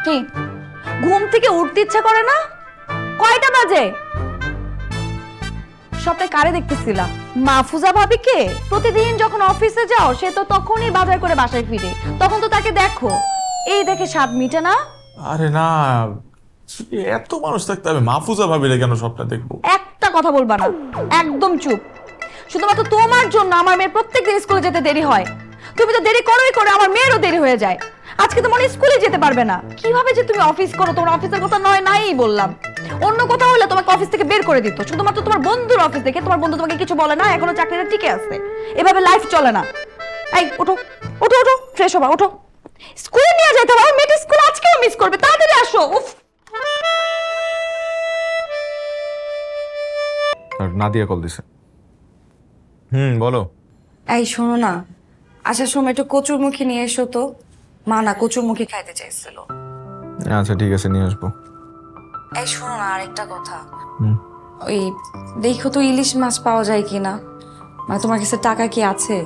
কি ঘুম থেকে উঠতে ইচ্ছা করে না? কয়টা বাজে? সবটাই কারে দেখতেছিলা? মাহফুজা ভাবিকে? প্রতিদিন যখন অফিসে যাও সে তো তখনই বাজার করে বাসায় ফিরে, তখন তো তাকে দেখো। এই দেখে স্বাদ মিটে না? আরে না, এত মানুষ থাকতে আমি মাহফুজা ভাবিলে কেন সবটা দেখবো? একটা কথা বলবা না, একদম চুপ। শুধুমাত্র তোমার জন্য আমার মেয়ের প্রত্যেকদিন স্কুলে যেতে দেরি হয়। তুমি তো দেরি করোই করো, আমার মেয়েরও দেরি হয়ে যায়। আজকে তো মনে হয় স্কুলে যেতে পারবে না। কিভাবে যে তুমি অফিস করো, তোমার অফিসের কথা নয় নাই বললাম। অন্য কথা হলে তোমাকে অফিস থেকে বের করে দিত। শুধুমাত্র তোমার বন্ধুর অফিস থেকে তোমার বন্ধু তোমাকে কিছু বলে না, এখনো চাকরিটা টিকে আছে। এভাবে লাইফ চলে না। এই ওঠো ওঠো ওঠো, ফ্রেশ হবা, ওঠো। স্কুলে নিয়ে যেতে হবে, মেয়েটা স্কুল আজকেও মিস করবে। তাড়াতাড়ি আসো। উফ। আর নাদিয়া কল দিছে। বলো। এই শোনো না, আসার সময় একটু কচুরমুখী নিয়ে এসো তো। মা না কচুরমুখী খাইতে চাইছিল। আচ্ছা ঠিক আছে, নিয়ে আসবো। এই শোনো না, আরেকটা কথা। ওই দেখো তো ইলিশ মাছ পাওয়া যায় কিনা। মানে তোমার কাছে টাকা কি আছে?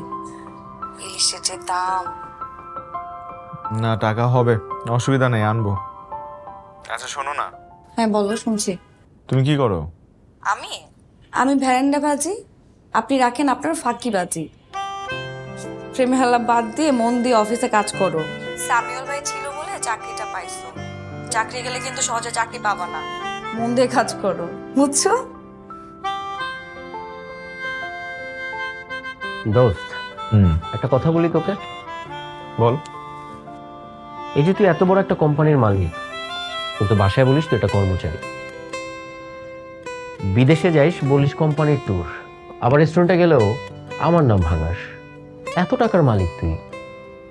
ইলিশের যে দাম। না, টাকা হবে, অসুবিধা নেই, আনবো। আচ্ছা শোনো না, হ্যাঁ বলো, শুনছি। তুমি কি করো? আমি আমি ভ্যারান্ডা ভাজি, আপনি রাখেন আপনার ফাঁকি বাজি। প্রেমে হাল্লা বাদ দিয়ে মন দিয়ে অফিসে কাজ করো। সামিউল ভাই ছিল বলে চাকরিটা পাইছো। চাকরি গেলে কিন্তু সহজে চাকরি পাবা না। মন দিয়ে কাজ করো, বুঝছো? দোস্ত, একটা কথা বলি তোকে। বল। এই যে তুই এত বড় একটা কোম্পানির মালিক, কিন্তু বাসায় বলিস তুই একটা কর্মচারী। বিদেশে যাইস বলিস কোম্পানির ট্যুর, আবার রেস্টুরেন্টে গেলেও আমার নাম ভাঙাস। এত টাকার মালিক তুই,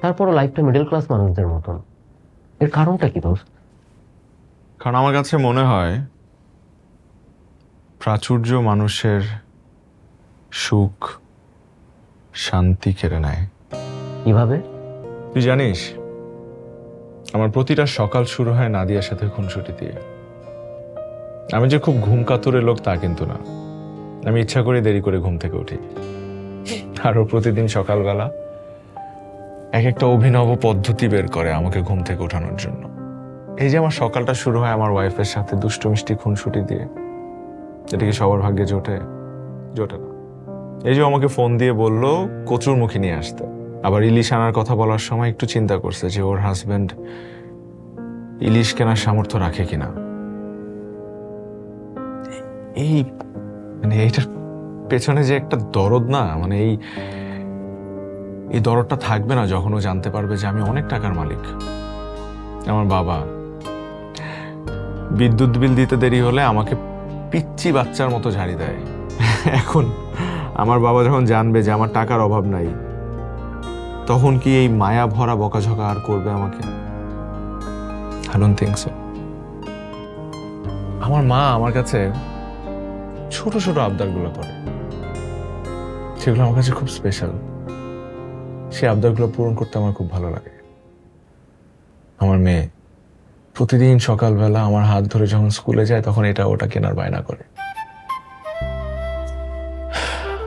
তারপরও লাইফটা মিডল ক্লাস মানুষদের মতন। এর কারণটা কি দোস্ত? কারণ আমার কাছে মনে হয় প্রাচুর্য মানুষের সুখ শান্তি কেড়ে নেয়। কিভাবে? তুই জানিস আমার প্রতিটা সকাল শুরু হয় নাদিয়ার সাথে খুনসুটি দিয়ে। আমি যে খুব ঘুম কাতুরে লোক তা কিন্তু না, আমি ইচ্ছা করে দেরি করে ঘুম থেকে উঠি। আরও প্রতিদিন সকালবেলা এক একটা অভিনব পদ্ধতি বের করে আমাকে ঘুম থেকে ওঠানোর জন্য। এই যে আমার সকালটা শুরু হয় আমার ওয়াইফের সাথে দুষ্টু মিষ্টি খুনসুটি দিয়ে, এটা কি সবার ভাগ্যে জোটে? জোটে না। এই যে আমাকে ফোন দিয়ে বললো কচুরমুখী নিয়ে আসতে, আবার ইলিশ আনার কথা বলার সময় একটু চিন্তা করছে যে ওর হাজবেন্ড ইলিশ কেনার সামর্থ্য রাখে কিনা। এই মানে এইটার পেছনে যে একটা দরদ না, মানে এই দরদটা থাকবে না যখন ও জানতে পারবে যে আমি অনেক টাকার মালিক। আমার বাবা বিদ্যুৎ বিল দিতে দেরি হলে আমাকে পিচ্চি বাচ্চার মতো ঝাড়ি দেয়। এখন আমার বাবা যখন জানবে যে আমার টাকার অভাব নাই, তখন কি এই মায়া ভরা বকাঝকা আর করবে আমাকে? I don't think so. আমার মা আমার কাছে ছোট ছোট আবদারগুলো করে, সেগুলো আমার কাছে খুব স্পেশাল। সেই আবদারগুলো পূরণ করতে আমার খুব ভালো লাগে। আমার মেয়ে প্রতিদিন সকালবেলা আমার হাত ধরে যখন স্কুলে যায় তখন এটা ওটা কেনার বায়না করে।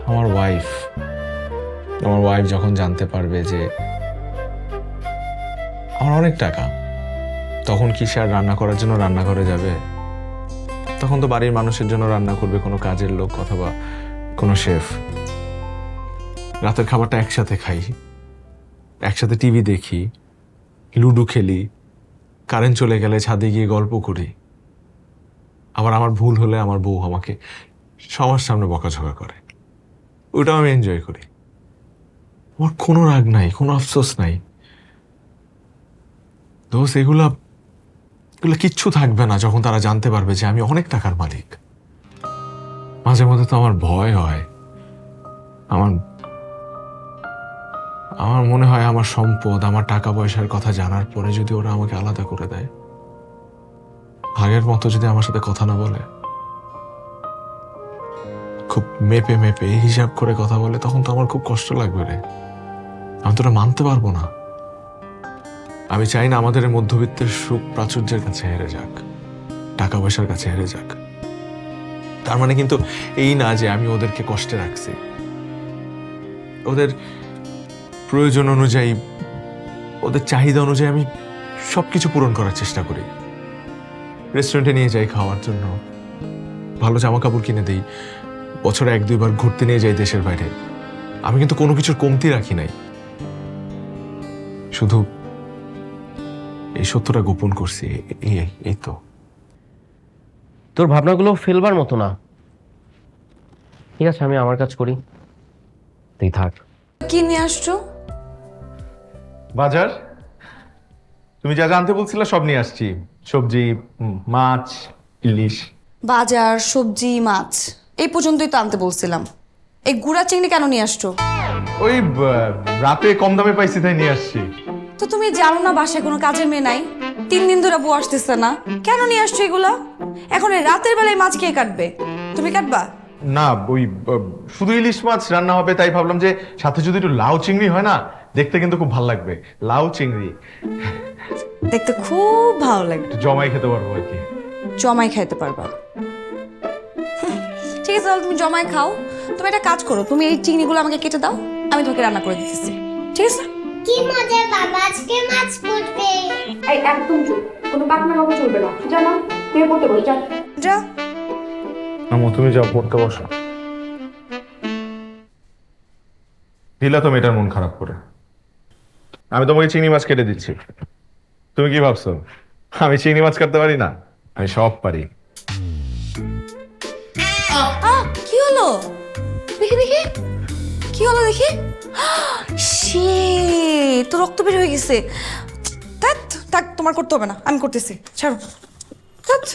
আমার ওয়াইফ যখন জানতে পারবে যে আমার অনেক টাকা, তখন কি সে আর রান্না করার জন্য রান্নাঘরে যাবে? তখন তো বাড়ির মানুষের জন্য রান্না করবে কোনো কাজের লোক অথবা কোনো শেফ। রাতের খাবারটা একসাথে খাই, একসাথে টিভি দেখি, লুডো খেলি, কারেন্ট চলে গেলে ছাদে গিয়ে গল্প করি। আবার আমার ভুল হলে আমার বউ আমাকে সবার সামনে বকাঝকা করে, ওটাও আমি এনজয় করি। আমার কোনো রাগ নাই, কোনো আফসোস নাই। দোষ এগুলো কিচ্ছু থাকবে না যখন তারা জানতে পারবে যে আমি অনেক টাকার মালিক। মাঝে মধ্যে তো আমার ভয় হয়, আমার মনে হয় আমার সম্পদ, আমার টাকা পয়সার কথা জানার পরে যদি ওরা আমাকে আলাদা করে দেয়, আগের মতো যদি আমার সাথে কথা না বলে, খুব মেপে মেপে হিসাব করে কথা বলে, তখন তো আমার খুব কষ্ট লাগবে রে। আমি তো ওটা মানতে পারবো না। আমি চাই না আমাদের মধ্যবিত্তের সুখ প্রাচুর্যের কাছে হেরে যাক, টাকা পয়সার কাছে হেরে যাক। তার মানে কিন্তু এই না যে আমি ওদেরকে কষ্টে রাখছি। ওদের প্রয়োজন অনুযায়ী, ওদের চাহিদা অনুযায়ী আমি সবকিছু পূরণ করার চেষ্টা করি। রেস্টুরেন্টে নিয়ে যাই খাওয়ার জন্য, ভালো জামা কাপড় কিনে দেই, বছরে 1-2 বার ঘুরতে নিয়ে যাই দেশের বাইরে। আমি কিন্তু কোনো কিছুর কমতি রাখি নাই, শুধু এই সত্যটা গোপন করছি। এই তো। তোর ভাবনাগুলো ফেলবার মতো না। ঠিক আছে, আমি আমার কাজ করি, তুই থাক। কি নিয়ে আসছো? বাজার, তুমি যা জানতে বলছিলে সব নিয়ে আসছি। সবজি, মাছ, ইলিশ। বাজার, সবজি, মাছ এই পর্যন্তই তো আনতে বলছিলাম। এই গুড়া চিংড়ি কেন নিয়ে আসছো? ওই রাতে কম দামে পাইছি তাই নিয়ে আসছি। তো তুমি জানো না বাসায় কোনো কাজের মেয়ে নাই? 3 দিন ধরে বউ আসতেছে না, কেন নিয়ে আসছো এগুলা? এখন এই রাতের বেলায় মাছ কে কাটবে? তুমি কাটবা? না, ওই শুধু ইলিশ মাছ রান্না হবে তাই ভাবলাম যে সাথে যদি একটু লাউ চিংড়ি হয় না, দেখতে কিন্তু খুব ভালো লাগবে। লাউ চিংড়ি দেখতে খুব ভালো লাগবে, একটু জমাই খেতে পারবো আর কি। জমাই খাইতে পারবা। ঠিক আছে, তাহলে তুমি জমাই খাও। তুমি একটা কাজ করো, তুমি এই চিংড়িগুলো আমাকে কেটে দাও, আমি তোমাকে রান্না করে দিতেছি। ঠিক আছে? কি মজা, বাবা আজকে মাছ পড়বে। এই একদম চুপ, কোনো পাকনা বাবু চলবে না। জানা তুই পড়তে বল, যা যা। আমো, তুমি যাও পড়তে বসো। দিলা তো মেয়েটার মন খারাপ করে। আমি তোমাকে চিংড়ি মাছ কেটে দিচ্ছি। তুমি কি ভাবছো আমি চিংড়ি মাছ কাটতে পারি না? আমি সব পারি। কি হলো? দেখি দেখি, কি হলো দেখি। শে, তো রক্ত বের হয়ে গেছে। থাক থাক, তোমার করতে হবে না, আমি করতেছি, ছাড়ো। ধ্যাৎ।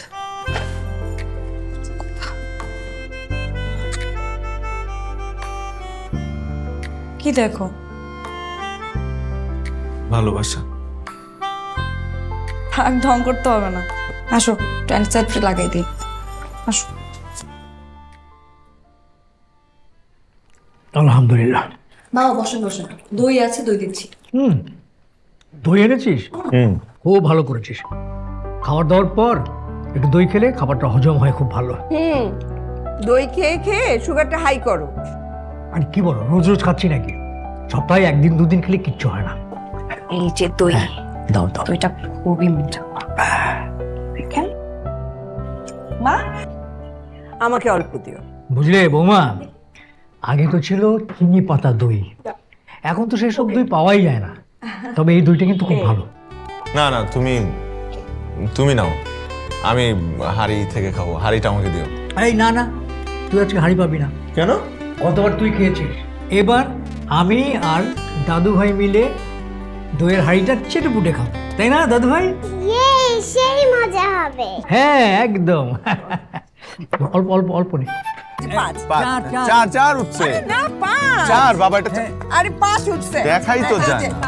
কি দেখো? ভালোবাসা। থাক, ঢং করতে হবে না। আসো, ট্যান্ট লাগাই দিই। আসো। আলহামদুলিল্লাহ। বাবা বসেন বসেন, দই আছে, দই দিচ্ছি। দই এনেছিস? খুব ভালো করেছিস। খাবার দাওয়ার পর একটু দই খেলে খাবারটা হজম হয় খুব ভালো। দই খেয়ে খেয়ে সুগারটা হাই করো। আর কি বলো, রোজ রোজ খাচ্ছি নাকি? সপ্তাহে 1-2 দিন খেলে কিচ্ছু হয় না। এই যে দই, দাও দাও। দইটা খুবই মজা। দেখেন মা, আমাকে অল্প দিও। বুঝলে বৌমা, আগে তো ছিল চিনি পাতা দই, এখন তো সেসব দই পাওয়াই যায় না। তবে এই দইটা কিন্তু খুব ভালো। না না, তুমি নাও, আমি হাড়ি থেকে খাবো। হাড়িটা আমাকে দিও। এই না না, তুই আজকে হাঁড়ি পাবি না। কেন? কতবার তুই খেয়েছিস, এবার আমি আর দাদু ভাই মিলে দইয়ের হাঁড়িটা চেটে পুটে খাও, তাই না দাদু ভাই? ইয়ে, সেই মজা হবে। হ্যাঁ একদম। অল্প অল্প অল্প নে। চার উঠছে। না, 5। চার বাবা, এটা আরে 5 উঠছে। দেখাই তো যায় না।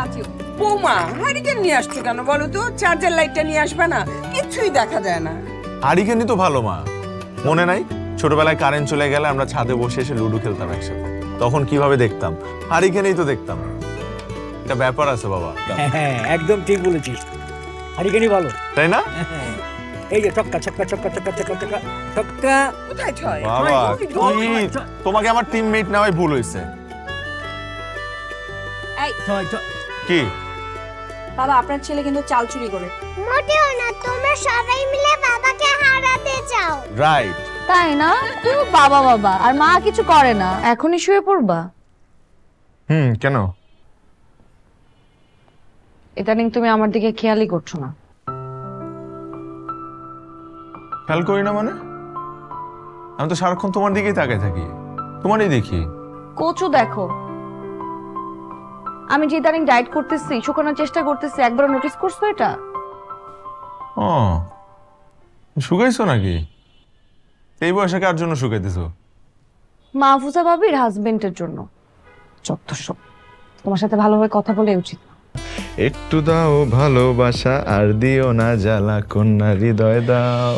বৌমা, হারিকেন নিয়ে আসছো কেন বলো তো? চার্জার লাইটটা নিয়ে আসবে না? কিছুই দেখা যায় না। হারিকেনই তো ভালো মা। মনে নাই ছোটবেলায় কারেন্ট চলে গেলে আমরা ছাদে বসে এসে লুডো খেলতাম একসাথে, তখন কিভাবে দেখতাম? হারিকেনেই তো দেখতাম। এটা ব্যাপার আছে বাবা। হ্যাঁ একদম ঠিক বলেছিস, হারিকেনই ভালো, তাই না? এই যে চক্কা চক্কা চক্কা চক্কা চক্কা চক্কা চক্কা। কোথায় ছয়? বাবা কি, তোমাকে আমার টিমমেট নেওয়াই ভুল হয়েছে। ছয়, ছয়। কি বাবা, আপনার ছেলে কিন্তু চাল চুরি করে। মোটেও না, তোমরা সবাই মিলে বাবাকে হারাতে চাও। রাইট। তাই না? তুই বাবা বাবা, আর মা কিছু করে না। এখনই শুয়ে পড়বা? কেন? ইদানিং তুমি আমার দিকে খেয়ালই করছো না। খেয়াল করি না মানে? আমি তো সারাক্ষণ তোমার দিকেই তাকায় থাকি, তোমারই দেখি। কোচও দেখো, আমি যে ইদানিং ডায়েট করতেছি, শুকানোর চেষ্টা করতেছি, একবারও নোটিস করছো এটা? ও, শুকাইছো নাকি? এই বয়সে কার জন্য শুকাইতেছো? মাহফুজা ভাবির হাজবেন্ডের জন্য। যত সব, তোমার সাথে ভালোভাবে কথা বলে উচিত। একটু দাও ভালোবাসা, আর দিও না জ্বালা, কন্যা হৃদয় দাও।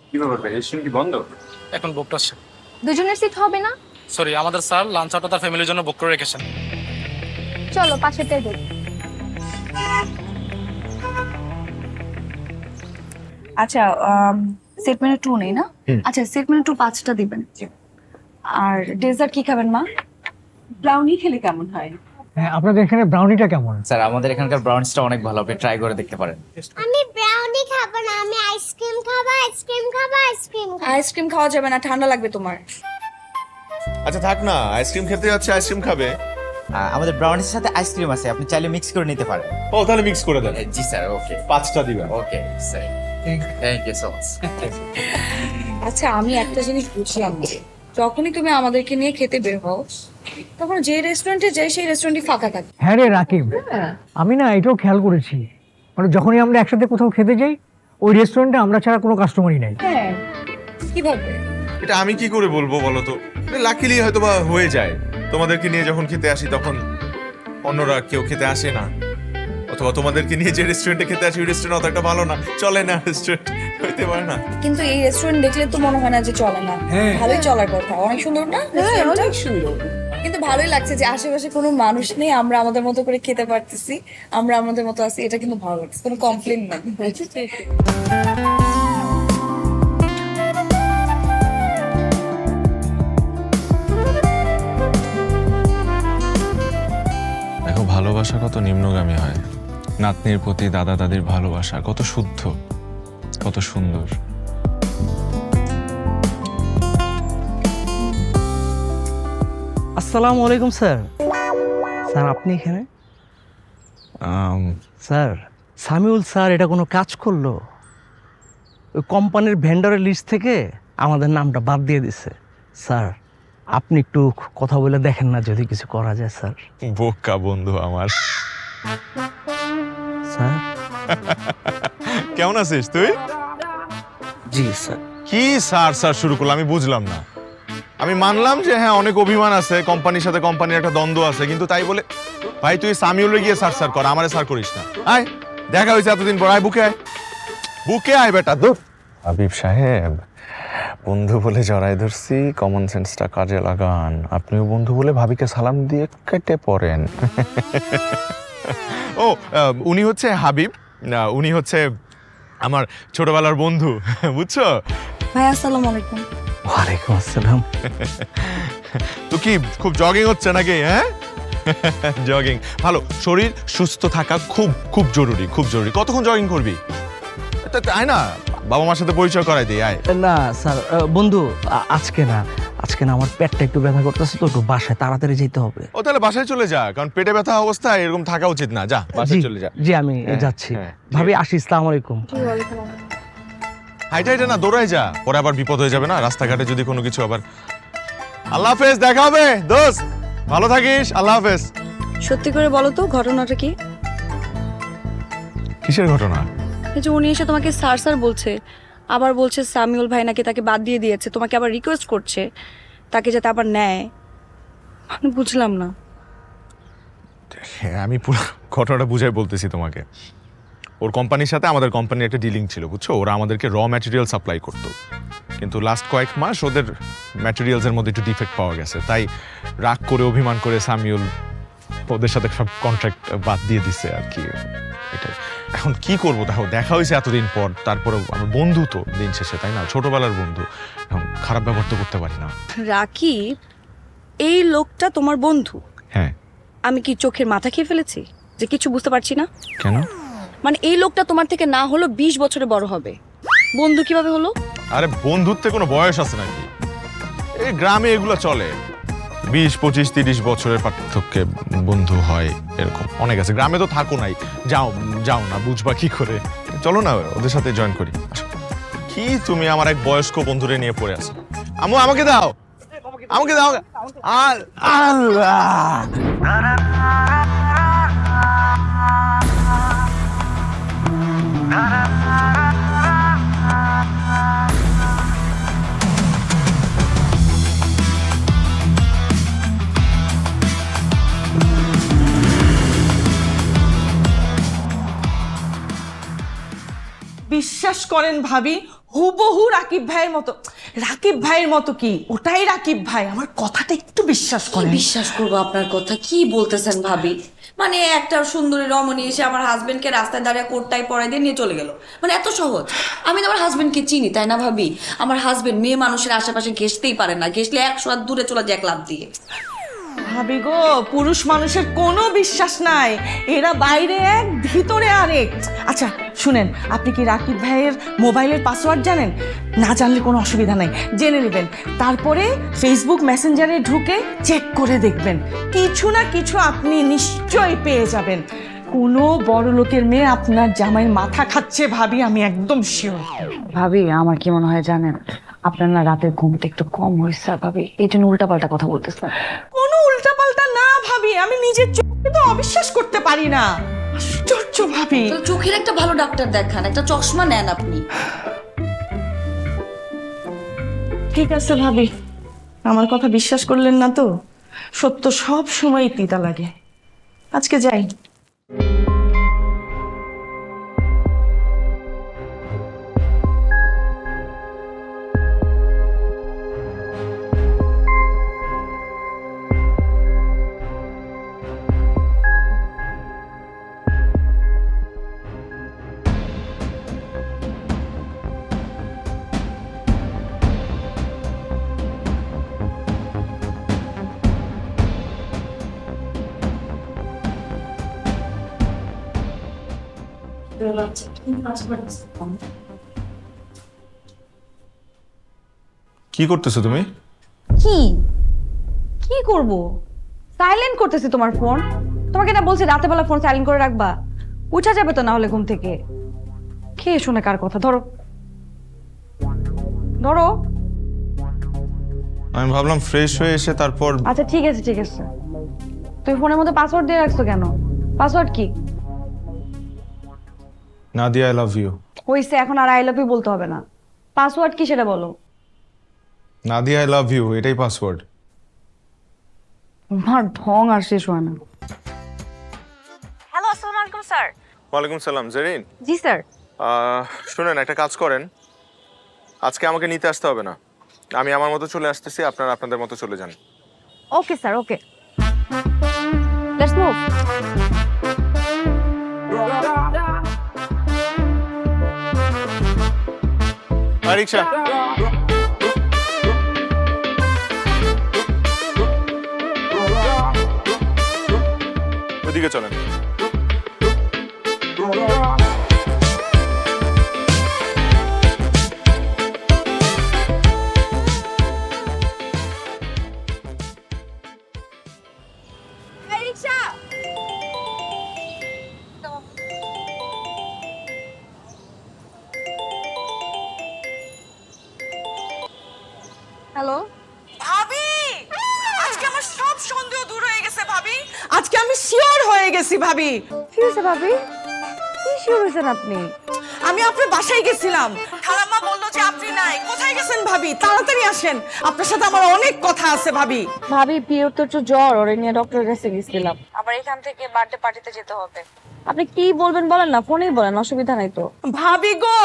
কি ব্যাপার ভাই, রেস্টুরেন্ট কি বন্ধ? এখন বুকড আছে। দুজনের সিট হবে না? সরি, আমাদের স্যার লাঞ্চ আউটটা তার ফ্যামিলির জন্য বুক করে রেখেছেন। চলো পাশের টেবিল। আচ্ছা, সেট মেনু 2 নেই না? আচ্ছা, সেট মেনু 2 5টা দিবেন। আর ডেজার্ট কি খাবেন মা? ব্রাউনি খেলে কেমন হয়? হ্যাঁ, আপনাদের এখানে ব্রাউনিটা কেমন? স্যার আমাদের এখানকার ব্রাউনিসটা অনেক ভালো, আপনি ট্রাই করে দেখতে পারেন। আমি ব্রাউনি খাবো না, আমি আইসক্রিম খাবো, আইসক্রিম খাবো, আইসক্রিম খাবো। আইসক্রিম খাওয়া যাবে না, ঠান্ডা লাগবে তোমার। আচ্ছা থাক না, আইসক্রিম খেতে যাচ্ছে, আইসক্রিম খাবে। আমাদের ব্রাউনিসের সাথে আইসক্রিম আছে, আপনি চাইলে মিক্স করে নিতে পারেন। ও তাহলে মিক্স করে দেন। জি স্যার, ওকে 5টা দিবেন। Okay sir, thank you so much. আচ্ছা আমি একটা জিনিস বুঝলাম না, যখনই তুমি আমাদেরকে নিয়ে খেতে বের হও তখন যে রেস্টুরেন্টে যাই সেই রেস্টুরেন্টই ফাঁকা থাকে। হ্যাঁ রে রাকিব, আমি না এটাও খেয়াল করেছি, মানে যখনই আমরা একসাথে কোথাও খেতে যাই ওই রেস্টুরেন্টে আমরা ছাড়া কোনো কাস্টমারই নাই। হ্যাঁ, কিভাবে? এটা আমি কি করে বলবো বলো তো? লাকিলি হয়তো বা হয়ে যায়, তোমাদেরকে নিয়ে যখন খেতে আসি তখন অন্যরা কেউ খেতে আসে না, অথবা তোমাদেরকে নিয়ে যে রেস্টুরেন্টে খেতে আসি ওই রেস্টুরেন্ট অত একটা ভালো না, চলে না, রেস্টুরেন্ট হইতে পারে না। কিন্তু এই রেস্টুরেন্ট দেখলে তো মনে হয় না যে চলে না, ভালোই চলার কথা। অনেক সুন্দর না restaurant টা? অনেক সুন্দর। কিন্তু ভালোই লাগছে যে আশেপাশে কোনো মানুষ নেই, আমরা আমাদের মতো করে খেতে পারতেছি, আমরা আমাদের মতো আছি, এটা কিন্তু ভালো লাগছে, কোনো কমপ্লেন নাই। দেখো ভালোবাসা কত নিম্নগামী হয়, নাতনির প্রতি দাদা দাদির ভালোবাসা কত শুদ্ধ, কত সুন্দর। আসসালামু আলাইকুম স্যার। স্যার আপনি এখানে? স্যার সামিউল স্যার এটা কোনো কাজ করলো? ওই কোম্পানির ভেন্ডরের লিস্ট থেকে আমাদের নামটা বাদ দিয়ে দিছে। স্যার আপনি একটু কথা বলে দেখেন না, যদি কিছু করা যায় স্যার। বোকা বন্ধু আমার। স্যার কেমন আছিস তুই? জি স্যার। কি স্যার স্যার শুরু করলাম আমি বুঝলাম না। আমি মানলাম যে হ্যাঁ অনেক অভিমান আছে, কোম্পানির সাথে কোম্পানির একটা দ্বন্দ্ব আছে, কিন্তু তাই বলে ভাই তুই সামিউলে গিয়ে স্যার স্যার কর, আমারে স্যার করিস না। আয় দেখা হয়েছে এতদিন পর, আয় বুকে আয়, বুকে আয় বেটা। দূর হাবিব সাহেব, বন্ধু বলে জড়াই ধরছি, কমন সেন্সটা কাজে লাগান। আপনিও বন্ধু বলে ভাবিকে সালাম দিয়ে কেটে পড়েন। ও উনি হচ্ছে হাবিব, না উনি হচ্ছে আমার ছোটবেলার বন্ধু, বুঝছো? ভাই আসসালামু আলাইকুম। ওয়ালাইকুম আসসালাম। তো কি খুব জগিং হচ্ছে নাকি? হ্যাঁ জগিং ভালো, শরীর সুস্থ থাকা খুব খুব জরুরি, খুব জরুরি। কতক্ষণ জগিং করবি? তাই না, বাবা মার সাথে পরিচয় করাই দিই, আয়। না স্যার বন্ধু আজকে না, আজকে না, আমার পেটটা একটু ব্যথা করতেছে তো, একটু বাসায় তাড়াতাড়ি যেতে হবে। ও তাহলে বাসায় চলে যা, কারণ পেটে ব্যথা অবস্থায় এরকম থাকা উচিত না। যা বাসায় চলে যা। জি আমি হ্যাঁ, যাচ্ছি। হ্যাঁ, ভাবি আসি, আসসালামু আলাইকুম। হাইটা হাইটা না, দৌড়াই যা, পরে আবার বিপদ হয়ে যাবে না রাস্তাঘাটে যদি কোনো কিছু আবার। আল্লাহ হাফেজ, দেখা হবে দোস্ত, ভালো থাকিস, আল্লাহ হাফেজ। সত্যি করে বলো তো ঘটনাটা কি? কিসের ঘটনা? এই যে উনি এসে তোমাকে স্যার স্যার বলছে, আবার বলছে সামিউল ভাই নাকি তাকে বাদ দিয়ে দিয়েছে, তোমাকে আবার রিকোয়েস্ট করছে তাকে যাতে আবার নেয়। আমি বুঝলাম না। হ্যাঁ আমি পুরো ঘটনাটা বুঝাই বলতেছি তোমাকে। ওর কোম্পানির সাথে আমাদের কোম্পানির একটা ডিলিং ছিল, বুঝছো? ওরা আমাদেরকে র ম্যাটেরিয়াল সাপ্লাই করতো, কিন্তু লাস্ট কয়েক মাস ওদের ম্যাটেরিয়ালসের মধ্যে একটু ডিফেক্ট পাওয়া গেছে, তাই রাগ করে অভিমান করে সামিউল ওদের সাথে সব কন্ট্রাক্ট বাদ দিয়ে দিচ্ছে আর কি। এটাই এখন কি করবো, দেখো দেখা হয়েছে এতদিন পর, তারপরে আমার বন্ধু তো দিন শেষে, তাই না, ছোটবেলার বন্ধু, এখন খারাপ ব্যবহার তো করতে পারি না। রাকিব, এই লোকটা তোমার বন্ধু? হ্যাঁ। আমি কি চোখের মাথা খেয়ে ফেলেছি যে কিছু বুঝতে পারছি না? কেন? মানে এই লোকটা তোমার থেকে না হলো 20 বছরে বড় হবে, বন্ধু কিভাবে হলো? আরে বন্ধুত্বে কোনো বয়স আছে নাকি? এই গ্রামে এগুলো চলে, 20, 25, 30 বছরের পার্থক্যে বন্ধু হয়, এরকম অনেক আছে। গ্রামে তো থাকো নাই, যাও যাও না, বুঝবা কি করে? চলো না ওদের সাথে জয়েন করি। আসো। কি তুমি আমার এক বয়স্ক বন্ধুরে নিয়ে পড়ে আছো? আম্মু আমাকে দাও, আমাকে দাও। আল্লাহ বিশ্বাস করেন ভাবি, হুবহু রাকিব ভাইয়ের মতো। রাকিব ভাইয়ের মতো কি, ওটাই রাকিব ভাই। আমার কথাটা একটু বিশ্বাস করেন। বিশ্বাস করবো আপনার কথা? কি বলতেছেন ভাবি? মানে একটা সুন্দরী রমণী এসে আমার হাজবেন্ডকে রাস্তায় দাঁড়িয়ে কোটটাই পরাই দিয়ে নিয়ে চলে গেল, মানে এত সহজ? আমি তো আমার হাজবেন্ডকে চিনি, তাই না ভাবি? আমার হাজবেন্ড মেয়ে মানুষের আশেপাশে ঘেসতেই পারে না, ঘেসলে 100 হাত দূরে চলে যায় এক লাফ দিয়ে। ভাবি গো, পুরুষ মানুষের কোনো বিশ্বাস নাই, এরা বাইরে এক ভিতরে আরেক। আচ্ছা শুনেন, আপনি কি রাকিব ভাইয়ের মোবাইলের পাসওয়ার্ড জানেন? না জানলে কোনো অসুবিধা নাই, জেনে নেবেন। তারপরে ফেসবুক মেসেঞ্জারে ঢুকে চেক করে দেখবেন, কিছু না কিছু আপনি নিশ্চয়ই পেয়ে যাবেন। কোনো বড় লোকের মেয়ে আপনার জামাইয়ের মাথা খাচ্ছে ভাবি, আমি একদম শিওর। ভাবি আমার কি মনে হয় জানেন, আপনার না রাতের ঘুমটা একটু কম হয়েছে ভাবি, এই জন্য উল্টাপাল্টা কথা বলতেছেন। কোনো উল্টাপাল্টা না ভাবি, আমি নিজের চোখে তো অবিশ্বাস করতে পারি না। আশ্চর্য ভাবি। তো চোখের একটা ভালো ডাক্তার দেখান, একটা চশমা নেন আপনি। ঠিক আছে ভাবি, আমার কথা বিশ্বাস করলেন না তো? সত্য সব সময় তিতা লাগে। আজকে যাই। কি করতেছো তুমি? কি কি করব? সাইলেন্ট করতেছি তোমার ফোন। তোমাকে না বলছি রাতে বেলা ফোন সাইলেন্ট করে রাখবা, উঠা যাবে তো না হলে ঘুম থেকে। কে শোনে কার কথা? ধরো ধরো। আমি ভাবলাম ফ্রেশ হয়ে এসে তারপর। আচ্ছা ঠিক আছে ঠিক আছে, তুমি ফোনের মধ্যে পাসওয়ার্ড দিয়ে রাখছো কেন? পাসওয়ার্ড কি? Nadia, I love you. হইছে, এখন আর আই লাভ ইউ বলতে হবে না। পাসওয়ার্ড কি সেটা বলো। নাদিয়া, আই লাভ ইউ, এটাই পাসওয়ার্ড। আমার ঢং আর শেষ হয় না। হ্যালো, আসসালামু আলাইকুম স্যার। ওয়ালাইকুম সালাম। জেরিন, জি স্যার। শুনেন, একটা কাজ করেন, আজকে আমাকে নিতে আসতে হবে না, আমি আমার মতো চলে আসতেছি, আপনারা আপনাদের মতো চলে যান। Okay sir, okay, let's move. Rickshaw. ওদিকে চলেন। হ্যালো ভাবি, আজকে আমার সব সন্দেহ দূর হয়ে গেছে ভাবি, আজকে আমি শিওর হয়ে গেছি ভাবি। কি হয়েছে ভাবি? কি শিওর হয়েছেন আপনি? আমি আপনার বাসায় গেছিলাম, খালাম্মা বললো যে আপনি নাই। কোথায় গেছেন ভাবি? তাড়াতাড়ি আসেন, আপনার সাথে আমার অনেক কথা আছে ভাবি। ভাবি পিওর তো একটু জ্বর, ওরে নিয়ে ডক্টরের কাছে গেছিলাম। আবার এখান থেকে বার্থডে পার্টিতে যেতে হবে। আপনি কি বলবেন বলেন না, ফোনেই বলেন, অসুবিধা নাই তো। ভাবি গো,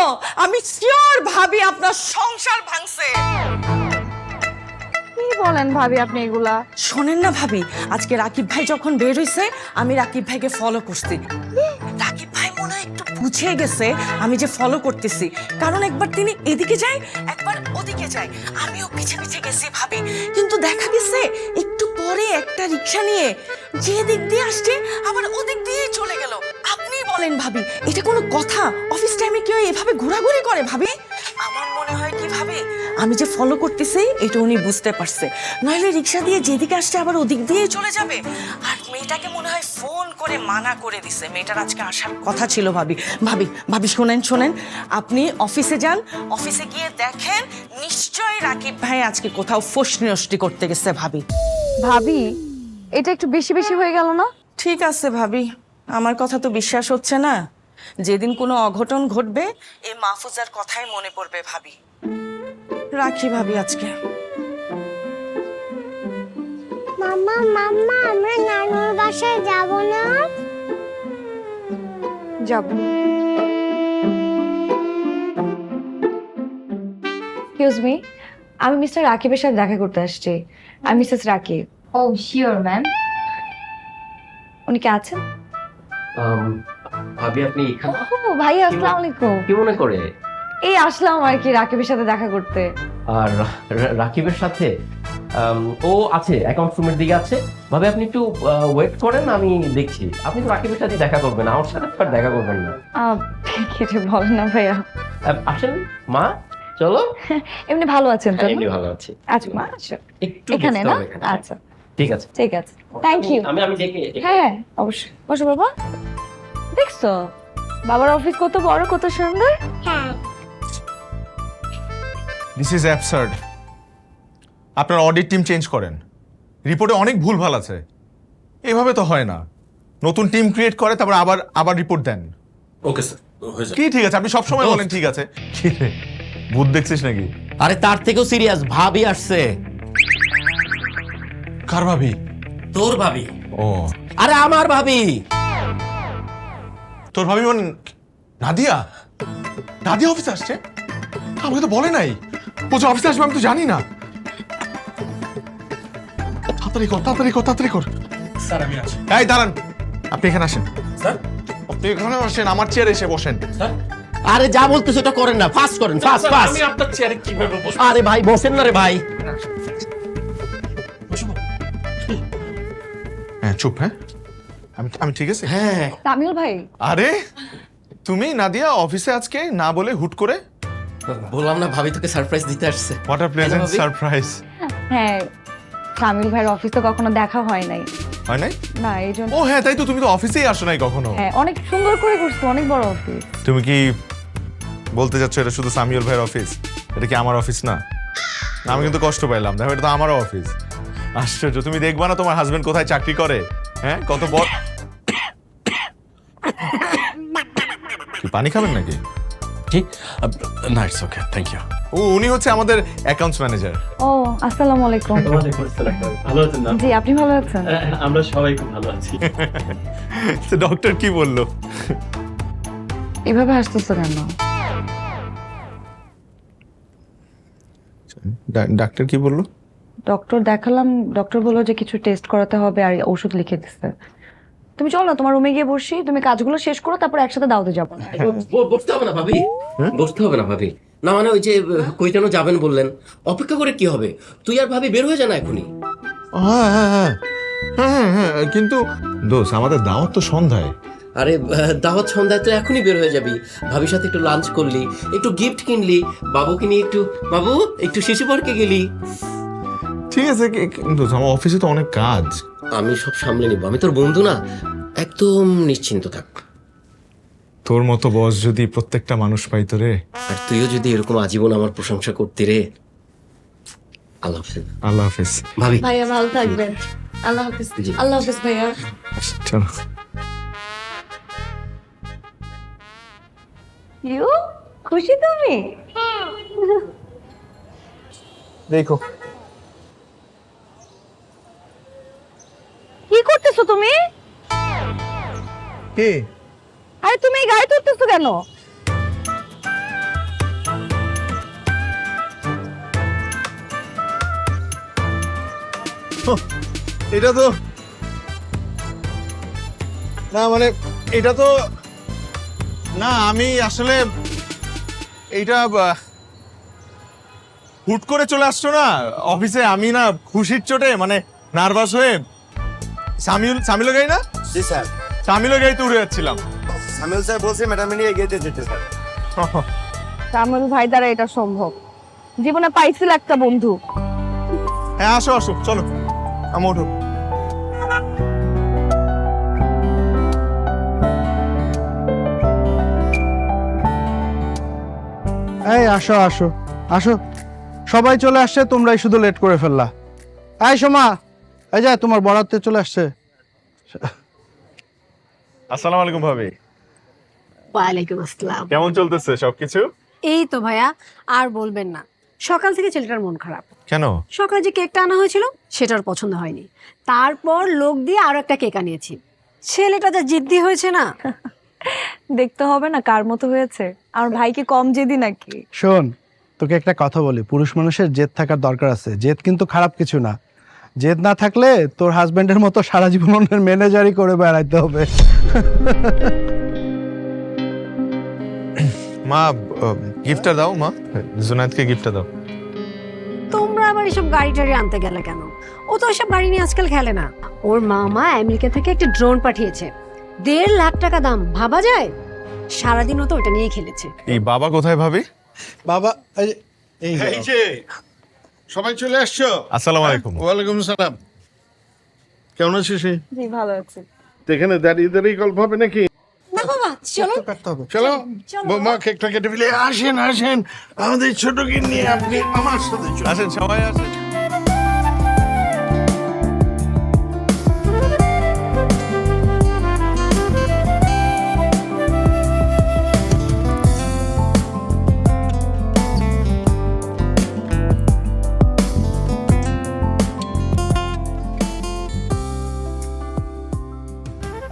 আমি শিওর ভাবি আপনার সংসার ভাঙছে। কি বলেন ভাবি আপনি এগুলা? শোনেন না ভাবি, আজকে রাকিব ভাই যখন বের হইছে, আমি রাকিব ভাইকে ফলো করছি। রাকিব ভাই মনে হয় একটু বুঝে গেছে আমি যে ফলো করতেছি, কারণ একবার তিনি এদিকে যায়, একবার ওদিকে যায়, আমিও পিছে পিছে গেছি ভাবি। কিন্তু দেখা গেছে একটু পরে একটা রিক্সা নিয়ে যে দিক দিয়ে আসছে আবার ওদিক দিয়ে চলে গেল। আপনি বলেন ভাবি, এটা কোনো কথা? অফিস টাইমে কেউ এভাবে ঘোরাঘুরি করে ভাবি? আমার মনে হয় কি ভাবি, আমি যে ফলো করতেছি এটা উনি বুঝতে পারছে, নইলে রিক্সা দিয়ে যেদিকে আসছে আবার ওদিক দিয়ে চলে যাবে। আর মেয়েটাকে মনে হয় ফোন করে মানা করে দিছে, মেয়েটার আজকে আসার কথা ছিল ভাবি। ভাবি ভাবি শোনেন শোনেন, আপনি অফিসে যান, অফিসে গিয়ে দেখেন নিশ্চয়ই রাকিব ভাই আজকে কোথাও ফোসনি নষ্টি করতে গেছে ভাবি। ভাবি এটা একটু বেশি বেশি হয়ে গেল না? ঠিক আছে ভাবি, আমার কথা তো বিশ্বাস হচ্ছে না। যেদিন কোনো অঘটন ঘটবে এই মাহফুজার কথাই মনে পড়বে ভাবি। রাখি ভাবি আজকে। মাম্মা মাম্মা আমরা নানুর বাসায় যাব না? যাব। এক্সকিউজ মি, আমি মিস্টার রাকিবের সাথে দেখা করতে আসছি। আমি মিসেস রাকিব। ও শিওর ম্যাম। উনি কে আছেন? ভাবি আপনি এখানে? ও ভাই, আসসালামু আলাইকুম। কি মনে করে? এই আসলাম আর কি রাকিবের সাথে দেখা করতে। আর রাকিবের সাথে? ও আছে অ্যাকাউন্ট রুমের দিকে আছে। ভাবে আপনি একটু ওয়েট করেন, আমি দেখছি। আপনি তো রাকিবের সাথে দেখা করবেন, আমার সাথে আর দেখা করবেন না। কিছু বলেন না ভাইয়া। আসেন মা, চলো। এমনি ভালো আছেন তো? এমনি ভালো আছি। আচ্ছা মা, আচ্ছা একটু এখানে বসতে না? হবে এখানে। আচ্ছা ঠিক আছে। ঠিক আছে, থ্যাংক ইউ। আমি ডেকে হ্যাঁ অবশ্যই, বসো বাবা। দেখছো বাবার অফিস কত বড়, কত সুন্দর। হ্যাঁ দিস ইজ অ্যাবসার্ড। আপনার অডিট টিম চেঞ্জ করেন, রিপোর্টে অনেক ভুলভাল আছে। এভাবে তো হয় না। নতুন টিম ক্রিয়েট করে তারপর আবার আবার রিপোর্ট দেন। ওকে স্যার, হয়ে যাবে। কি ঠিক আছে? আপনি সবসময় বলেন ঠিক আছে। কি রে, ভূত দেখছিস নাকি? আরে তার থেকেও সিরিয়াস, ভাবি আসছে। কার ভাবি? তোর ভাবি। ও, আরে আমার ভাবি। তোর ভাবি মানে নাদিয়া? নাদিয়া অফিসে আসছে? আমাকে তো বলে নাই। বলছো অফিসে আসবে, আমি তো জানি না। তাড়াতাড়ি কর, তাড়াতাড়ি কর, তাড়াতাড়ি কর। স্যার আমি আছি। এই দাঁড়ান, আপনি এখানে আসেন। স্যার আপনি এখানে আসেন, আমার চেয়ারে এসে বসেন। স্যার আরে যা বলতেছ ওটা করেন না, ফাস্ট করেন, ফাস্ট ফাস্ট। আমি আপনার চেয়ারে কিভাবে বসবো? আরে ভাই বসেন না রে ভাই। বসবো? হ্যাঁ চুপ। হ্যাঁ আমি ঠিক আছে। হ্যাঁ তামিল ভাই, আরে তুমি নাদিয়া অফিসে আজকে না বলে হুট করে? বললাম না ভাবি তোকে সারপ্রাইজ দিতে আসছে। What a pleasant surprise. হ্যাঁ তামিল ভাইয়ের অফিস তো কখনো দেখা হয় নাই। হয় নাই? না এই জন্য। ও হ্যাঁ, তাই তো, তুমি তো অফিসেই আসো নাই কখনো। হ্যাঁ অনেক সুন্দর করে করছো, অনেক বড় অফিস। তুমি কি বলতে চাচ্ছ এটা শুধু সামিউল ভাইয়ের অফিস? এটা কি আমার অফিস না? আমি কিন্তু কষ্ট পাইলাম, দেখো এটা তো আমারও অফিস। আশ্চর্য, তুমি দেখবা না তোমার হাজবেন্ড কোথায় চাকরি করে? হ্যাঁ কত বড়। কি পানি খাবেন নাকি? কি? না, ইটস ওকে, থ্যাংক ইউ। ও উনি হচ্ছে আমাদের অ্যাকাউন্টস ম্যানেজার। ও আসসালামু আলাইকুম। ভালো আছেন না? জি আপনি ভালো আছেন? আমরা সবাই খুব ভালো আছি। তো ডক্টর কি বললো? এভাবে হাসতেছো কেন? ডাক্তার কি বললো? ডক্টর দেখালাম, ডক্টর বললো যে কিছু টেস্ট করাতে হবে আর ওষুধ লিখে দিচ্ছে। তুমি চলো না, তোমার রুমে গিয়ে বসি, তুমি কাজগুলো শেষ করো, তারপর একসাথে দাওতে যাবো। বসতে হবে না ভাবি, বসতে হবে না ভাবি। না মানে ওই যে কই যেন যাবেন বললেন, অপেক্ষা করে কি হবে? তুই আর ভাবি বের হয়ে যা না এখনই। হ্যাঁ হ্যাঁ হ্যাঁ হ্যাঁ হ্যাঁ, কিন্তু দোষ আমাদের দাওয়াত তো সন্ধ্যায়। আরে দাওয়াত সন্ধ্যায় তো এখনই বের হয়ে যাবি। ভাবির সাথে একটু লাঞ্চ করলি, একটু গিফট কিনলি, বাবুকে নিয়ে একটু, বাবু একটু শিশু পার্কে গেলি। ঠিক আছে, কিন্তু আমার অফিসে তো অনেক কাজ। আমি সব সামলে নিব, আমি তোর বন্ধু না, একদম নিশ্চিন্ত থাক। তোর মতো বস যদি প্রত্যেকটা মানুষ পাইতো রে। আর তুইও যদি এরকম আজীবন আমার প্রশংসা করতি রে। আল্লাহ হাফেজ। আল্লাহ হাফেজ ভাবি। ভাইয়া ভালো থাকবেন। আল্লাহ হাফিজ। জি। আল্লাহ হাফিজ ভাইয়া। চলো। ইউ খুশি তুমি? দেখো কি করতেছো তুমি? কে? আরে তুমি এই গাড়ি তুলতেছো কেন? এটা তো না, মানে এটা তো না, আমি আসলে এইটা হুট করে চলে আসছো না অফিসে। আমি না খুশির চোটে মানে নার্ভাস হয়ে সামিলের গাড়ি না, জি স্যার। সামিলের গাড়িতে উড়ে যাচ্ছিলাম। সামিউল স্যার বলছে ম্যাডাম নিয়ে এগিয়ে যেতে স্যার। তামিল ভাই দ্বারা এটা সম্ভব। জীবনে পাইছিল একটা বন্ধু। হ্যাঁ আসো আসো, চলো আমি ওঠো। এই আসো আসো আসো, সবাই চলে আসছে, তোমরাই শুধু লেট করে ফেললা। এই সোমা, এই যে তোমার বরাতে চলে আসছে। আসসালামু আলাইকুম ভাবি। ওয়ালাইকুম আসসালাম। কেমন চলতেছে সবকিছু? এই তো ভাইয়া, আর বলবেন না, সকাল থেকে ছেলেটার মন খারাপ। কেন? সকালে যে কেকটা আনা হয়েছিল সেটার পছন্দ হয়নি, তারপর লোক দিয়ে আরো একটা কেক আনিয়েছি। ছেলেটা যা জিদ্দি হয়েছে না। দেখতে হবে না কার মতো হয়েছে। আমার ভাই কি কম জেদি নাকি? শোন, তোকে একটা কথা বলি, পুরুষ মানুষের জেদ থাকার দরকার আছে। জেদ কিন্তু খারাপ কিছু না। জেদ না থাকলে তোর হাজবেন্ডের মতো সারা জীবন অন্যের ম্যানেজারই করে বেড়াইতে হবে। মা গিফটটা দাও, মা জুনায়েদকে গিফটটা দাও। তোমরা আবার আবার এসব গাড়ি টাড়ি আনতে গেলে কেন? ও তো এসব গাড়ি নিয়ে আজকাল খেলে না। ওর মামা আমেরিকা থেকে একটা ড্রোন পাঠিয়েছে, 1.5 লাখ টাকা দাম। ভাবা যায়? সারাদিন ও তো ওটা নিয়েই খেলেছে। এই বাবা কোথায় ভাবি? বাবা এই যে সবাই চলে আসছো। আসসালামু আলাইকুম। ওয়ালাইকুম সালাম। কেমন আছিস? জি ভালো আছি। এখানে দাঁড়িয়ে দাঁড়িয়ে গল্প হবে নাকি? না বাবা, চলো। চলো বৌমা, কেকটা কেটে ফেলে আসেন আসেন, আমাদের ছোটকে নিয়ে আপনি আমার সাথে চলুন। আসেন সবাই আসেন।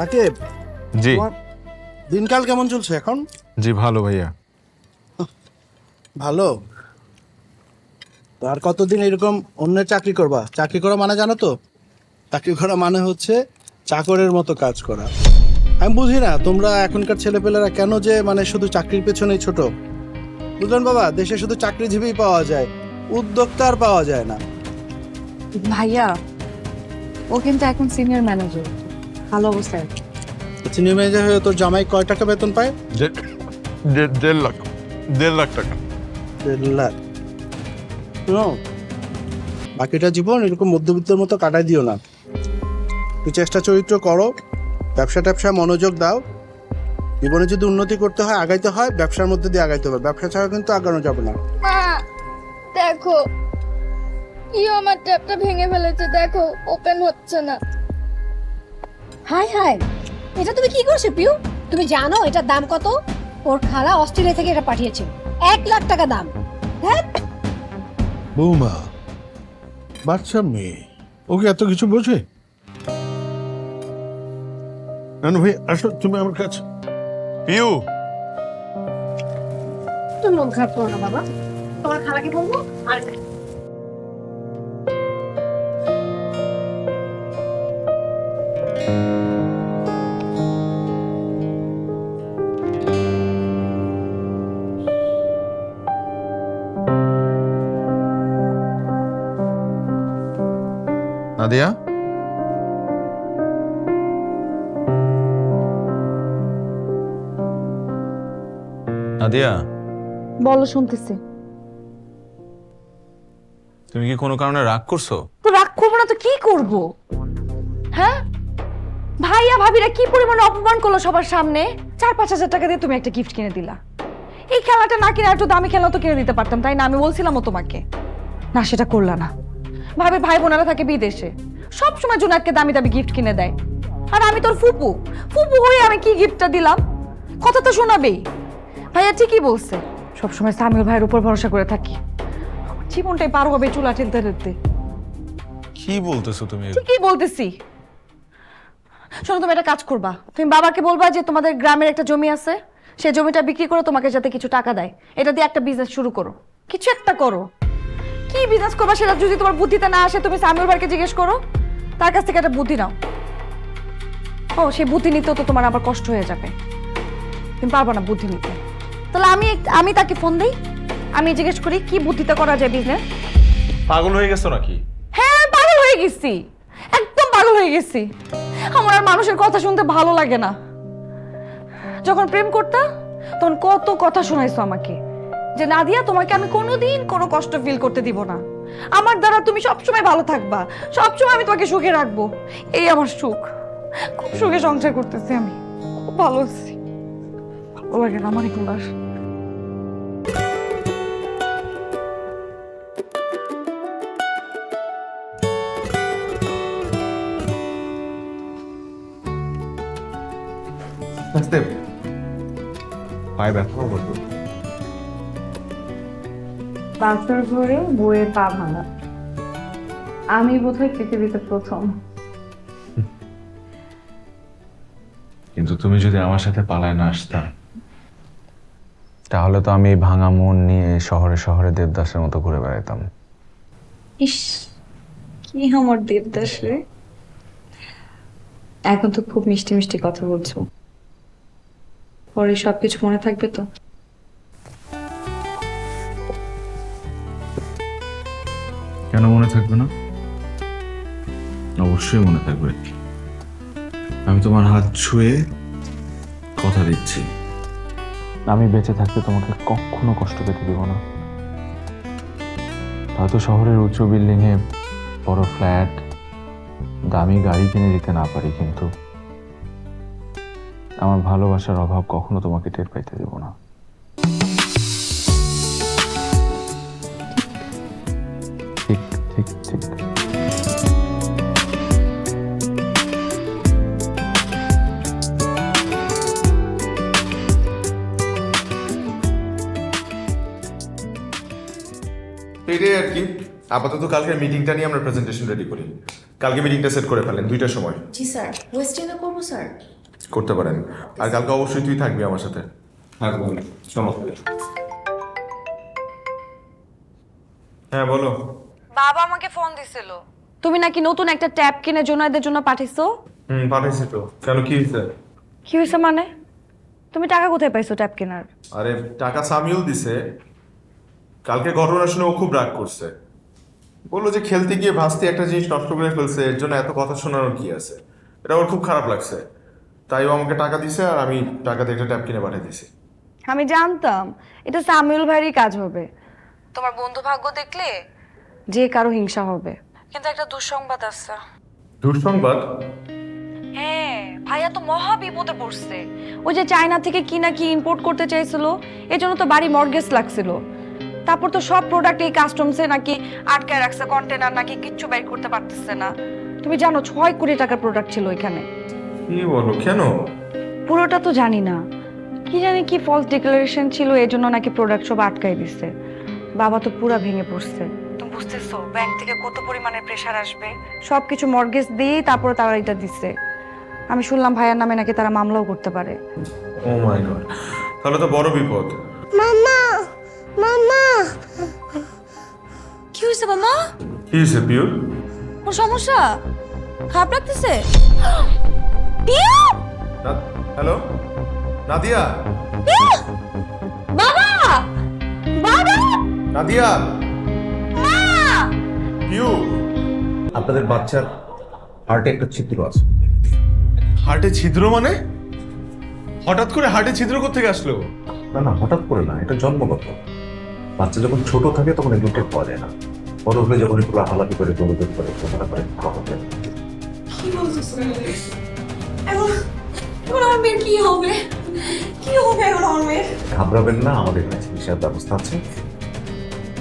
আকিব, জি তোমার দিনকাল কেমন চলছে এখন? জি ভালো ভাইয়া। ভালো। তো আর কতদিন এরকম অন্যের চাকরি করবা? চাকরি করা মানে জানো তো, চাকরি করা মানে হচ্ছে চাকরের মতো কাজ করা। আমি বুঝি না তোমরা এখনকার ছেলেপেলেরা কেন যে মানে শুধু চাকরির পেছনেই ছোট। বুঝলেন বাবা, দেশে শুধু চাকরিজীবী পাওয়া যায়, উদ্যোক্তা আর পাওয়া যায় না। ভাইয়া, ও কিন্তু এখন সিনিয়র ম্যানেজার, ভালো অবস্থায়। সিনিয়র ম্যানেজার হয়ে তোর জামাই কয় টাকা বেতন পায়? 1.5 লাখ। 1.5 লাখ টাকা। 1.5 লাখ। শোনো, বাকিটা জীবন এরকম মধ্যবিত্তের মতো কাটাই দিও না। একটু চেষ্টা চরিত্র করো, ব্যবসা ট্যাবসায় মনোযোগ দাও। জীবনে যদি উন্নতি করতে হয়, আগাইতে হয়, ব্যবসার মধ্যে দিয়ে আগাইতে হবে। ব্যবসা ছাড়া কিন্তু আগানো যাবে না। মা দেখো, ইও আমার ট্যাপটা ভেঙে ফেলেছে, দেখো ওপেন হচ্ছে না। হাই হাই, এটা তুমি কি করছো পিউ? তুমি জানো এটার দাম কত? ওর খালা অস্ট্রেলিয়া থেকে এটা পাঠিয়েছে, 1 লাখ টাকা দাম। হ্যাঁ, বৌমা, বাচ্চা মেয়ে, ওকে এত কিছু বোঝে? নানু ভাই আসো তুমি আমার কাছে। পিউ, তুমি মন খারাপ করো না বাবা, তোমার খালাকে বলবো। আর নাদিয়া। নাদিয়া, বলো, শুনতেছি। তুমি কি কোনো কারণে রাগ করছো? তো রাগ করবো না তো কি করব? হ্যাঁ, ভাইয়া ভাবিরা কি পরিমাণে অপমান করলো সবার সামনে। 4-5 হাজার টাকা দিয়ে তুমি একটা গিফট কিনে দিলা। এই খেলাটা না কিনে একটু দামি খেলা তো কিনে দিতে পারতাম, তাই না? আমি বলছিলামও তোমাকে, না সেটা করলা না। ভাবে ভাই বোনেরা থাকে বিদেশে, সবসময় জুনাককে দামি দামি গিফট কিনে দেয়। আর আমি তোর ফুপু, ফুপু হয়ে আমি কি গিফটটা দিলাম? কথা তো শোনাবেই। ভাইয়া ঠিকই বলছে, সবসময় সামিউল ভাইয়ের উপর ভরসা করে থাকি। আমার জীবনটাই পার হবে চুলা ঠেলতে ঠেলতে। কি বলতেছো তুমি? ঠিকই বলতেছি। শোনো, তুমি একটা কাজ করবা, তুমি বাবাকে বলবা যে তোমাদের গ্রামের একটা জমি আছে, সেই জমিটা বিক্রি করে তোমাকে যাতে কিছু টাকা দেয়, এটা দিয়ে একটা বিজনেস শুরু করো। কিছু একটা করো। কি বিজনেস করবা সেটা যদি তোমার বুদ্ধিতে না আসে, তুমি সামিউল ভাইকে জিজ্ঞেস করো, তার কাছ থেকে একটা বুদ্ধি নাও। ও, সেই বুদ্ধি নিতেও তো তোমার আবার কষ্ট হয়ে যাবে, তুমি পারবা না বুদ্ধি নিতে। তাহলে আমি তাকে ফোন দিই, আমি জিজ্ঞেস করি কি বুদ্ধিতে করা যায় বিজনেস। পাগল হয়ে গেছো নাকি? হ্যাঁ, পাগল হয়ে গেছি, একদম পাগল হয়ে গেছি। আমার আর মানুষের কথা শুনতে ভালো লাগে না। যখন প্রেম করতা তখন কত কথা শোনাইছো আমাকে, যে নাদিয়া তোমাকে আমি কোনোদিন কোনো কষ্ট ফিল করতে দিব না, আমার দ্বারা তুমি সবসময় ভালো থাকবা, সবসময় আমি তোমাকে সুখে রাখবো। এই আমার সুখ, খুব সুখে সংসার করতেছি আমি, খুব ভালো আছি। ভালো লাগে না আমার এগুলো আর। পায়ে ব্যথা বলতো। বাচ্চার ঘরে বইয়ের পা ভাঙা, আমি বোধহয় পৃথিবীতে প্রথম। কিন্তু তুমি যদি আমার সাথে পালায় না আসতা, তাহলে তো আমি ভাঙা মন নিয়ে শহরে শহরে দেবদাসের মতো ঘুরে বেড়াতাম। ইস, কি আমার দেবদাস রে। এখন তো খুব মিষ্টি মিষ্টি কথা বলছো, পরে সবকিছু মনে থাকবে তো? কেন মনে থাকবে না? অবশ্যই মনে থাকবে। আমি তোমার হাত ছুঁয়ে কথা দিচ্ছি, আমি বেঁচে থাকতে তোমাকে কখনো কষ্ট পেতে দেব না। হয়তো শহরের উঁচু বিল্ডিং এ বড় ফ্ল্যাট, দামি গাড়ি কিনে দিতে না পারি, কিন্তু আমার ভালোবাসার অভাব কখনো তোমাকে টের পাইতে দেব না। ঠিক ঠিক ঠিক। এটাই আর কি। আপাতত কালকে মিটিংটা নিয়ে আমরা প্রেজেন্টেশন রেডি করি। কালকে মিটিংটা সেট করে ফেলেন 2টার সময়। জি স্যার, ওয়েস্টার্নে করবো স্যার। করতে পারেন। আর কালকে অবশ্যই তুই থাকবি আমার সাথে। হ্যাঁ হ্যাঁ বলো। বাবা আমাকে ফোন দিছিল, তুমি নাকি নতুন একটা ট্যাব কিনে জোনাইদের জন্য পাঠিয়েছো। পাঠাইছি তো। কেন, কি হয়েছে? কি হয়েছে মানে? তুমি টাকা কোথায় পাইছো ট্যাব কেনার? আরে টাকা সামিউল দিছে। কালকে ঘটনা শুনে ও খুব রাগ করছে, বললো যে খেলতে গিয়ে ভাস্তি একটা জিনিস নষ্ট করে ফেলছে, এর জন্য এত কথা শোনানোর কি আছে। এটা ওর খুব খারাপ লাগছে, তাই ও আমাকে টাকা দিছে আর আমি টাকা দিয়ে একটা ট্যাব কিনে পাঠিয়ে দিছি। আমি জানতাম এটা সামিউল ভাইয়েরই কাজ হবে। তোমার বন্ধু ভাগ্য দেখলে যে কারো হিংসা হবে। কিন্তু একটা দুঃসংবাদ আছে। দুঃসংবাদ? হ্যাঁ, ভাইয়া তো মহা বিপদে পড়ছে। ওই যে চায়না থেকে কি না কি ইম্পোর্ট করতে চাইছিল, এজন্য তো বাড়ি মর্গেজ লাগছিল। তারপর তো সব প্রোডাক্ট এই কাস্টমসে নাকি আটকায় রাখছে, কন্টেনার নাকি কিচ্ছু বাইর করতে পারতেছে না। তুমি জানো 6 কোটি টাকার প্রোডাক্ট ছিল ওইখানে। কি বলো, কেন? পুরোটা তো জানি না, কি জানি কি ফলস ডিক্লারেশন ছিল, এজন্য নাকি প্রোডাক্ট সব আটকায় দিচ্ছে। বাবা তো পুরা ভেঙে পড়ছে। তুমি বুঝতেছো ব্যাংক থেকে কত পরিমাণের প্রেসার আসবে। সবকিছু মর্গেজ দিয়েই তারপরে তারা এটা দিচ্ছে। আমি শুনলাম ভাইয়ার নামে নাকি তারা মামলাও করতে পারে। ও মাই গড, তাহলে তো বড় বিপদ। মামা মামা কি হয়েছে মামা? কি হয়েছে পিউ? কোন সমস্যা? খারাপ লাগতেছে? পিউ! হ্যালো নাদিয়া? বাবা! বাবা! নাদিয়া! মা! পিউ! আপনাদের বাচ্চার হার্টে একটা ছিদ্র আছে। হার্টে ছিদ্র মানে? হঠাৎ করে হার্টে ছিদ্র কোত্থেকে আসলো? না না, হঠাৎ করে না, এটা জন্মগত। বাচ্চা যখন ছোট থাকে তখন এগুলো টের পাওয়া যায় না। বড় হলে যখন এগুলো হালাকি করে প্রবেদন করে তখন করে কখন যায়। কি বলছিস? এখন এখন আমার মেয়ের কি হবে? কি হবে এখন আমার মেয়ের? ঘাবড়াবেন না, আমাদের কাছে চিকিৎসার ব্যবস্থা আছে।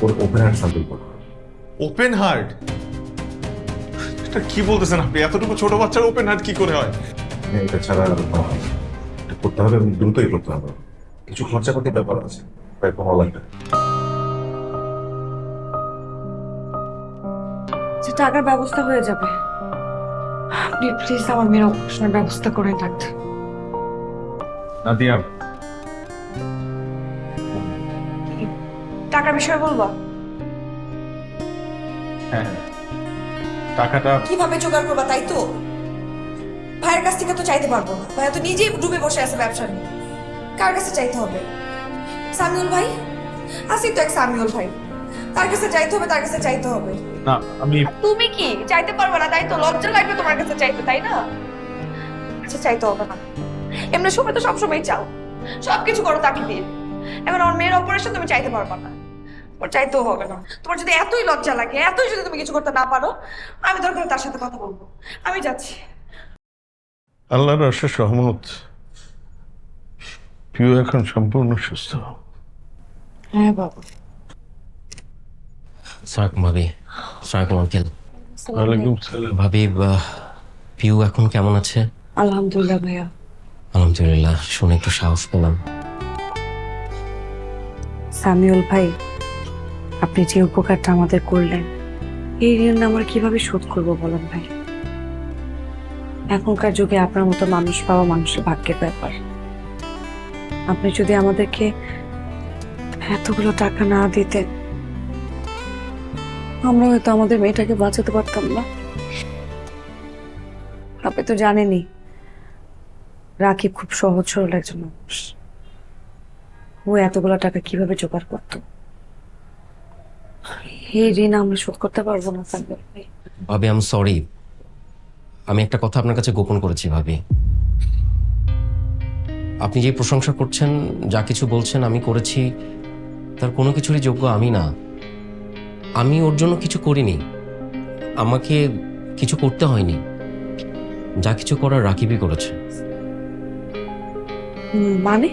ওর ওপেন হার্ট স্যাম্পল করো। Open heart? এটা কি বলতেছেন আপনি? এতটুকু ছোট বাচ্চার ওপেন হার্ট কি করে হয়? এটা ছাড়া এটা করতে হবে এবং দ্রুতই করতে হবে। কিছু খরচাপাতির ব্যাপার আছে, প্রায় 15 লাখ টাকা। যে টাকার ব্যবস্থা হয়ে যাবে। আপনি প্লিজ আমার মেয়ের অপারেশনের ব্যবস্থা করে ডাক্তার। নাদিয়া, টাকার বিষয়ে বলবো? হ্যাঁ টাকাটা কিভাবে জোগাড় করবা তাই তো? ভাইয়ের কাছ থেকে তো চাইতে পারবো না, ভাইয়া তো নিজেই ডুবে বসে আছে ব্যবসা নিয়ে। কার কাছে চাইতে হবে? সামিউল ভাই আসি তো, এক সামিউল ভাই, তার কাছে চাইতে হবে, তার কাছে চাইতে হবে। না আমি তুমি কি চাইতে পারবে না তাই তো? লজ্জা লাগবে তোমার কাছে চাইতে, তাই না? আচ্ছা চাইতে হবে না, এমনি সময় তো সবসময় চাও, সবকিছু করো তাকে দিয়ে। এখন আমার মেয়ের অপারেশন তুমি চাইতে পারবে না, ওর চাইতেও হবে না। তোমার যদি এতই লজ্জা লাগে, এতই যদি তুমি কিছু করতে না পারো, আমি দরকার তার সাথে কথা বলবো। আমি যাচ্ছি। আল্লাহর অশেষ রহমত, পিউ এখন সম্পূর্ণ সুস্থ। হ্যাঁ বাবা। সালাম ভাবি। সালাম আঙ্কেল। ওয়ালাইকুম সালাম। ভাবি, পিউ এখন কেমন আছে? আলহামদুলিল্লাহ ভাইয়া। আলহামদুলিল্লাহ, শুনে একটু সাহস পেলাম। সামিউল ভাই, আপনি যে উপকারটা আমাদের করলেন, এই ঋণ আমরা কিভাবে শোধ করবো বলেন ভাই? এখনকার যুগে আপনার মতো মানুষ পাওয়া মানুষের ভাগ্যের ব্যাপার। আপনি যদি আমাদেরকে এতগুলো টাকা না দিতেন, আমরা হয়তো আমাদের মেয়েটাকে বাঁচাতে পারতাম না। আপনি তো জানেনই রাকিব খুব সহজ সরল একজন মানুষ। ও এতগুলো টাকা কিভাবে জোগাড় করতো? এই ঋণ আমরা শোধ করতে পারবো না সামিউল ভাই। ভাবি আই এম সরি, আমি একটা কথা আপনার কাছে গোপন করেছি ভাবি। আপনি যে প্রশংসা করছেন, যা কিছু বলছেন আমি করেছি, তার কোনো কিছুরই যোগ্য আমি না। আমি ওর জন্য কিছু করিনি, আমাকে কিছু করতে হয়নি। যা কিছু করার রাকিবই করেছে। মানে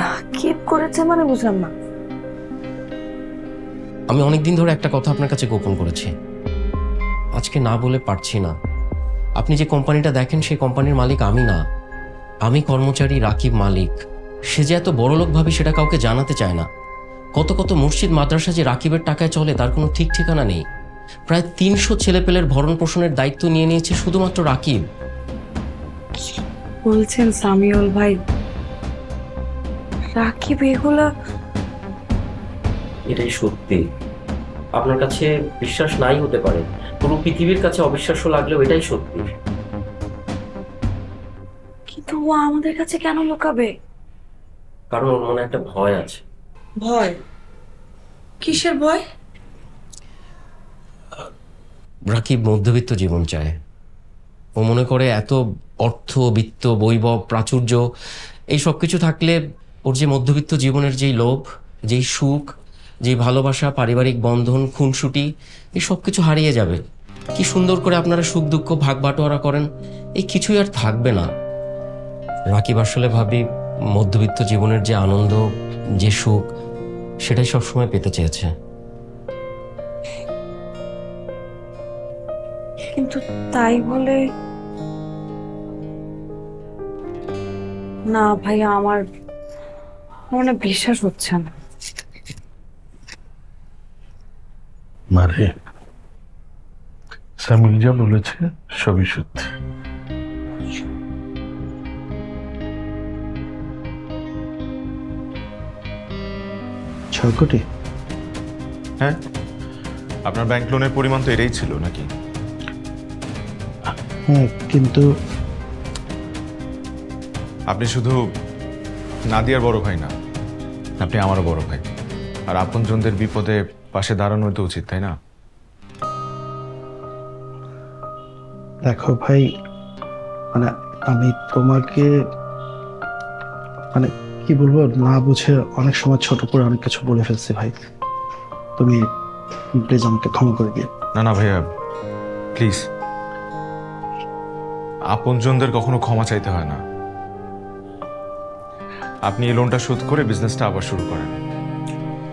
রাকিব করেছে মানে বুঝলাম না। আমি অনেকদিন ধরে একটা কথা আপনার কাছে গোপন করেছি, আজকে না বলে পারছি না। আপনি যে কোম্পানিটা দেখেন সেই কোম্পানির মালিক আমি না, আমি কর্মচারী, রাকিব মালিক। সে যে এত বড়লোক ভাবি সেটা কাউকে জানাতে চায় না। কত কত মসজিদ মাদ্রাসা যে রাকিবের টাকায় চলে তার কোনো ঠিক ঠিকানা নেই। প্রায় 300 ছেলেপেলের ভরণ পোষণের দায়িত্ব নিয়ে নিয়েছে শুধুমাত্র রাকিব। বলছেন সামিউল ভাই রাকিব এগুলা? এটাই সত্যি। আপনার কাছে বিশ্বাস নাই হতে পারে, পুরো পৃথিবীর কাছে অবিশ্বাস্য লাগলেও এটাই সত্যি। কিন্তু ও আমাদের কাছে কেন লুকাবে? কারণ ওর মনে একটা ভয় আছে। ভয়? কিসের ভয়? রাকিব মধ্যবিত্ত জীবন চায়। ও মনে করে এত অর্থ, বিত্ত, বৈভব, প্রাচুর্য এই সব কিছু থাকলে ওর যে মধ্যবিত্ত জীবনের যেই লোভ, যেই সুখ, যেই ভালোবাসা, পারিবারিক বন্ধন, খুনসুটি, এই সব কিছু হারিয়ে যাবে। কি সুন্দর করে আপনারা সুখ দুঃখ ভাগ বাটোয়ারা করেন, এই কিছুই আর থাকবে না। রাকিব আসলে ভাবি মধ্যবিত্ত জীবনের যে আনন্দ, যে সুখ, সেটাই সবসময় পেতে চেয়েছে। কিন্তু তাই বলে না ভাইয়া, আমার মনে বিশ্বাস হচ্ছে না। মারে সামিল যা বলেছে সবই সত্যি। ছয় কোটি? হ্যাঁ, আপনার ব্যাংক লোনের পরিমাণ তো এটাই ছিল নাকি? হ্যাঁ, কিন্তু আপনি শুধু নাদিয়ার বড় ভাই না, আপনি আমারও বড় ভাই। আর আপনজনদের বিপদে পাশে দাঁড়ানো তো উচিত, তাই না? দেখো ভাই, মানে আমি তোমাকে মানে কি বলবো, না বুঝে অনেক সময় ছোট করে অনেক কিছু বলে ফেলছি ভাই। তুমি প্লিজ আমাকে ক্ষমা করে দিও। না না ভাইয়া, প্লিজ। আপনজনদের কখনো ক্ষমা চাইতে হয় না। আপনি এই লোনটা শোধ করে বিজনেসটা আবার শুরু করেন,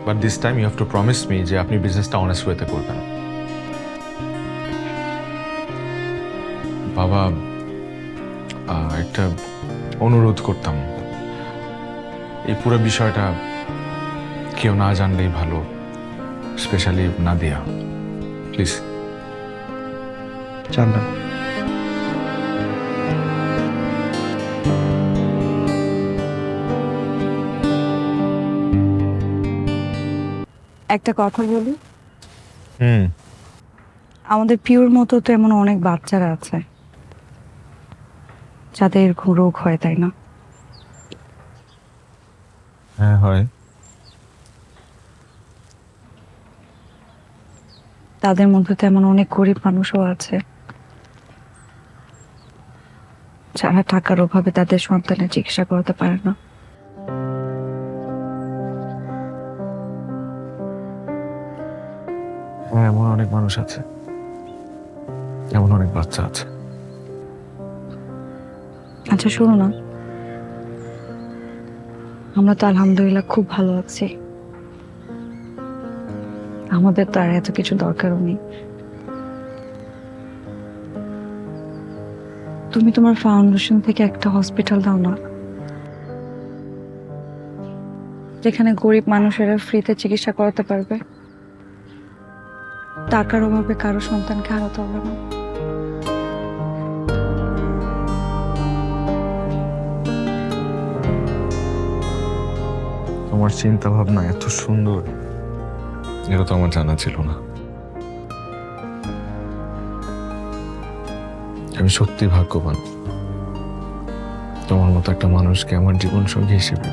but this time you have to promise me যে আপনি বিজনেসটা অনেস্ট ওয়েতে করবেন। বাবা, একটা অনুরোধ করতাম, এই পুরো বিষয়টা কেউ না জানলেই ভালো, স্পেশালি নাদিয়া। প্লিজ জানবেন। একটা কথা বলি, হুম, আমাদের পিওর মতো তো এমন অনেক বাচ্চারা আছে যাদের এরকম রোগ হয়, তাই না? হ্যাঁ হয়। তাদের মধ্যে তো এমন অনেক গরিব মানুষও আছে যারা টাকার অভাবে তাদের সন্তানের চিকিৎসা করাতে পারে না। হ্যাঁ, এমন অনেক মানুষ আছে, এমন অনেক বাচ্চা আছে। আচ্ছা শোনো না, আমরা তো আলহামদুলিল্লাহ খুব ভালো আছি, আমাদের তো আর এত কিছু দরকারও নেই। তুমি তোমার ফাউন্ডেশন থেকে একটা হসপিটাল দাও না, যেখানে গরিব মানুষেরা ফ্রিতে চিকিৎসা করাতে পারবে, টাকার অভাবে কারো সন্তানকে হারাতে হবে না। তোমার চিন্তা ভাবনা এত সুন্দর, এটা তো আমার জানা ছিল না। আমি সত্যি ভাগ্যবান তোমার মতো একটা মানুষকে আমার জীবন সঙ্গী হিসেবে